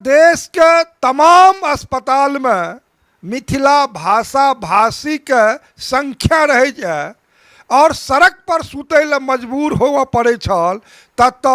देश के तमाम अस्पताल में मिथिला भाषा भाषी के संख्या रह जाए और सड़क पर सुतै ले मजबूर होवऽ पड़ै छल, तत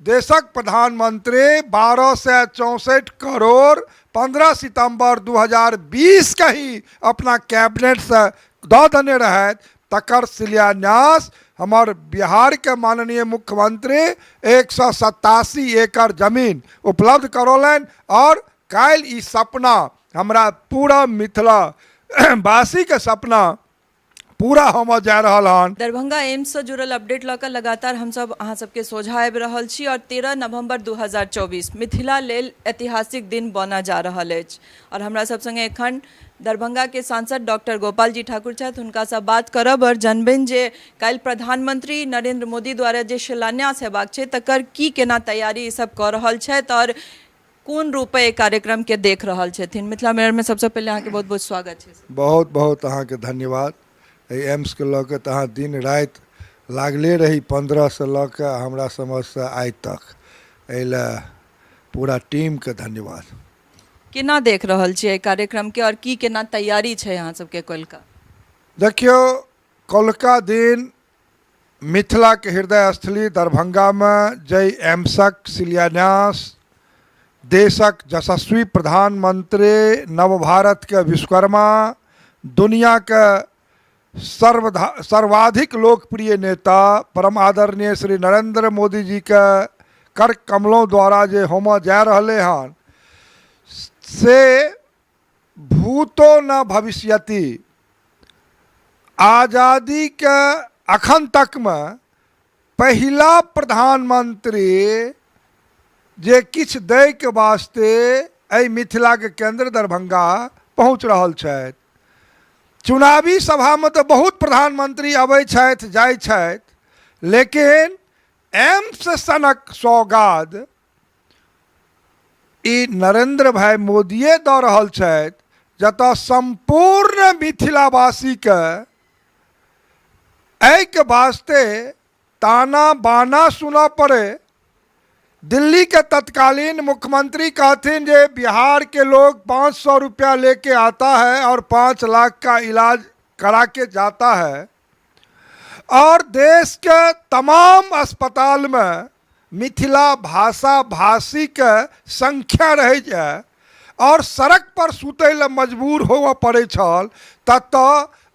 देशक प्रधानमंत्री 1264 करोड़ 15 सितंबर 2020 के ही अपना कैबिनेट से दऽ देने रहत। तकर शिलान्यास हमार बिहार के माननीय मुख्यमंत्री 187 एकड़ जमीन उपलब्ध करौलन और काल ई सपना हमरा पूरा मिथिला वासी के सपना पूरा हम जा रहा हन। दरभंगा एम्स से जुड़ल अपडेट लऽ कऽ लगातार हम सब अहाँ सबके सोझा आबि रहल छी और 13 नवंबर 2024 मिथिला लेल ऐतिहासिक दिन बना जा रहल अछि और हमरा सब संगे एखन दरभंगा के सांसद डॉक्टर गोपाल जी ठाकुर छथि, हुनका से बात करब और जनबनि जे काल्हि प्रधानमंत्री नरेंद्र मोदी द्वारा जे शिलान्यास हेबाक छै तकर की केना तैयारी ई सब कऽ रहल छथि और कोन रूपे कार्यक्रम के देख रहल छथिन। मिथिला मिरर में सबसे पहले अहाँ के बहुत बहुत स्वागत छै। बहुत बहुत अहाँ के धन्यवाद। एम्स के लऽ के तऽ अहाँ दिन राति लागले रही 15 से लऽ के हमरा समझ से आइ तक, एहिला पूरा टीम के धन्यवाद। केना देख रहल छियै कार्यक्रम के और की केना तैयारी छै अहाँ सबके कोलका? देखियो, कोलका दिन मिथिला के हृदय स्थली दरभंगा में जय एम्सक शिलान्यास देशक यशस्वी प्रधानमंत्री नवभारत के विश्वकर्मा दुनिया के सर्वाधिक लोकप्रिय नेता परम आदरणीय श्री नरेंद्र मोदी जी के कर कमलों द्वारा जे होम जा रहे हन से भूतो न भविष्यति। आज़ादी के अखन तक में पहला प्रधानमंत्री जे किछ दै के वास्ते एहि मिथिला के केंद्र दरभंगा पहुँच रहल छथि। चुनावी सभा में तो बहुत प्रधानमंत्री अबै छथि जाइ छथि, लेकिन एम्स सनक सौगात ई नरेंद्र भाई मोदिये दऽ रहल छथि, जतऽ संपूर्ण मिथिलावासी के एहि के वास्ते ताना बाना सुनऽ पड़े। दिल्ली के तत्कालीन मुख्यमंत्री कहथिन जे बिहार के लोग 500 रुपया लेके आता है और 5 लाख का इलाज करा के जाता है, और देश के तमाम अस्पताल में मिथिला भाषा भाषी के संख्या रह जाए और सड़क पर सुतै ले मजबूर होवऽ पड़ै छल, तत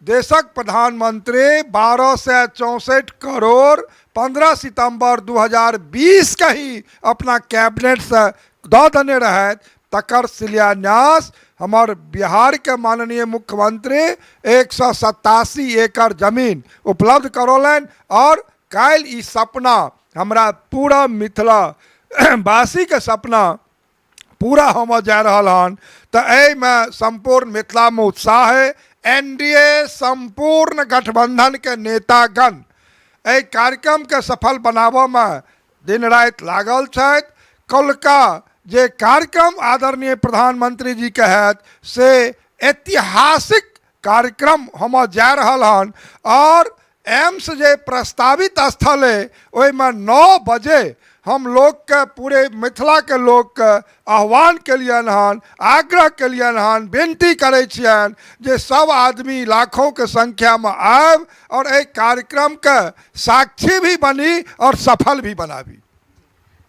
देशक प्रधानमंत्री 1264 करोड़ 15 सितंबर 2020 के ही अपना कैबिनेट से दऽ देने रहत। तकर शिलान्यास हमार बिहार के माननीय मुख्यमंत्री 187 एकड़ जमीन उपलब्ध करौलन और काल ई सपना हमरा पूरा मिथिला वासी के सपना पूरा हम जा रहा हन। तो में संपूर्ण मिथिला में उत्साह है। एनडीए संपूर्ण गठबंधन के नेतागण एहि कार्यक्रम के सफल बनाबऽ में दिन राति लागल छथि। कोलका जे कार्यक्रम आदरणीय प्रधानमंत्री जी के हैत से ऐतिहासिक कार्यक्रम हम जा रहल हन और एम्स जे प्रस्तावित स्थल है ओहिमे 9 बजे हम लोग के पूरे मिथिला के लोग के आह्वान केलियन हन, आग्रह केलियन हन, विनती करे छियन जे सब आदमी लाखों के संख्या में आब और एक कार्यक्रम के साक्षी भी बनी और सफल भी बनाबी।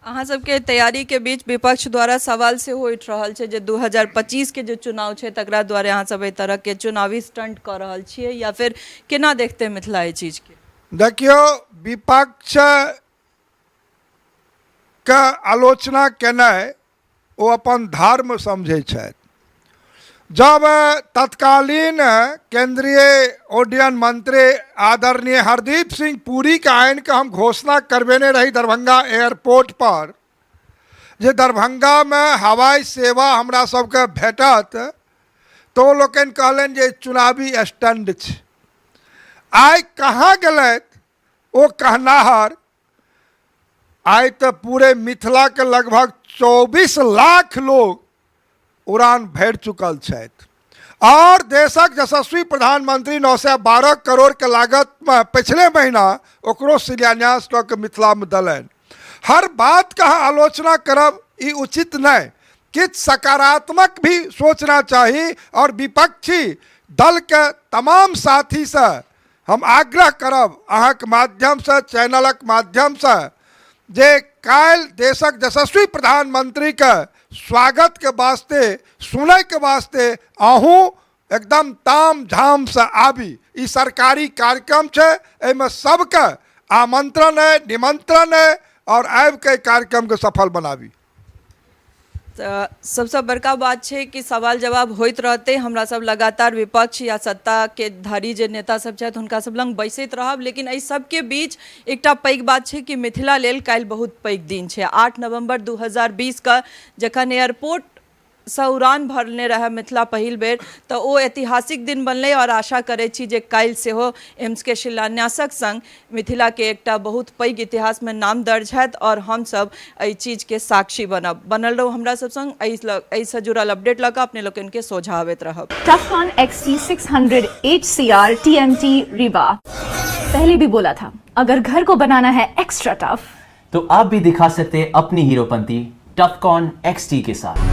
अहाँ सबके तैयारी के बीच विपक्ष द्वारा सवाल से उठ रहल छै जे 2025 के जो चुनाव छै तकरा द्वारा अहाँ सब एहि तरह के चुनावी स्टंट कर रहल छियै या फिर केना देखते मिथिला एहि चीज के? देखियो, विपक्ष के आलोचना केनाइ ओ अपन धर्म समझै छथि। जब तत्कालीन केंद्रीय उड्डयन मंत्री आदरणीय हरदीप सिंह पुरी के आइन के हम घोषणा करबेने रही दरभंगा एयरपोर्ट पर जे दरभंगा में हवाई सेवा हमरा सबके भेटत, तो लोकनि कहलनि जे चुनावी स्टंट छै। आइ कहाँ गेलथि ओ कहनाहर? आइ तो पूरे मिथिला के लगभग 24 लाख लोग उड़ान भरि चुकल छथि और देशक यशस्वी प्रधानमंत्री 912 करोड़ के लागत में पिछले महीना ओकरो शिलान्यास कऽ के मिथिला में दलनि। हर बात का आलोचना करब ई उचित नहीं। किछ सकारात्मक भी सोचना चाहिए और विपक्षी दल के तमाम साथी से हम आग्रह करब अहाँक माध्यम से, चैनलक माध्यम से, जे काल देशक यशस्वी प्रधानमंत्री के स्वागत के वास्ते, सुनय के वास्ते अहूँ एकदम ताम झाम से आबी। ई सरकारी कार्यक्रम है, एहिमे सबके आमंत्रण है, निमंत्रण है और आबि के कार्यक्रम के सफल बनाबी। सबसे बड़का बात है कि सवाल जवाब होइत रहते, हमरा सब लगातार विपक्ष या सत्ता के धारी जे नेता सब छथि हुनका सब लंग बैसैत रहब, लेकिन एहि सबके बीच एकटा पैघ बात है कि मिथिला लेल काल्हि बहुत पैघ दिन है। 8 नवंबर 2020 का जखन एयरपोर्ट से उड़ान भरने रहे मिथिला पहिल बेर, तो वो ऐतिहासिक दिन बनले और आशा करे छी जे काल्हि सेहो एम्स के शिलान्यासक संग मिथिला के एकटा बहुत पैघ इतिहास में नाम दर्ज हैत और हम सब एहि चीज के साक्षी बनल रहू। हमरा सब संग एहि से जुड़ल अपडेट लगा अपने लोग इनके सोझावत रहब। टफकॉन XT 600 HCR TMT रीवा। पहले भी बोला था, अगर घर को बनाना है एक्स्ट्रा टफ तो आप भी दिखा सकते अपनी हीरोपंती टफकॉन XT के साथ।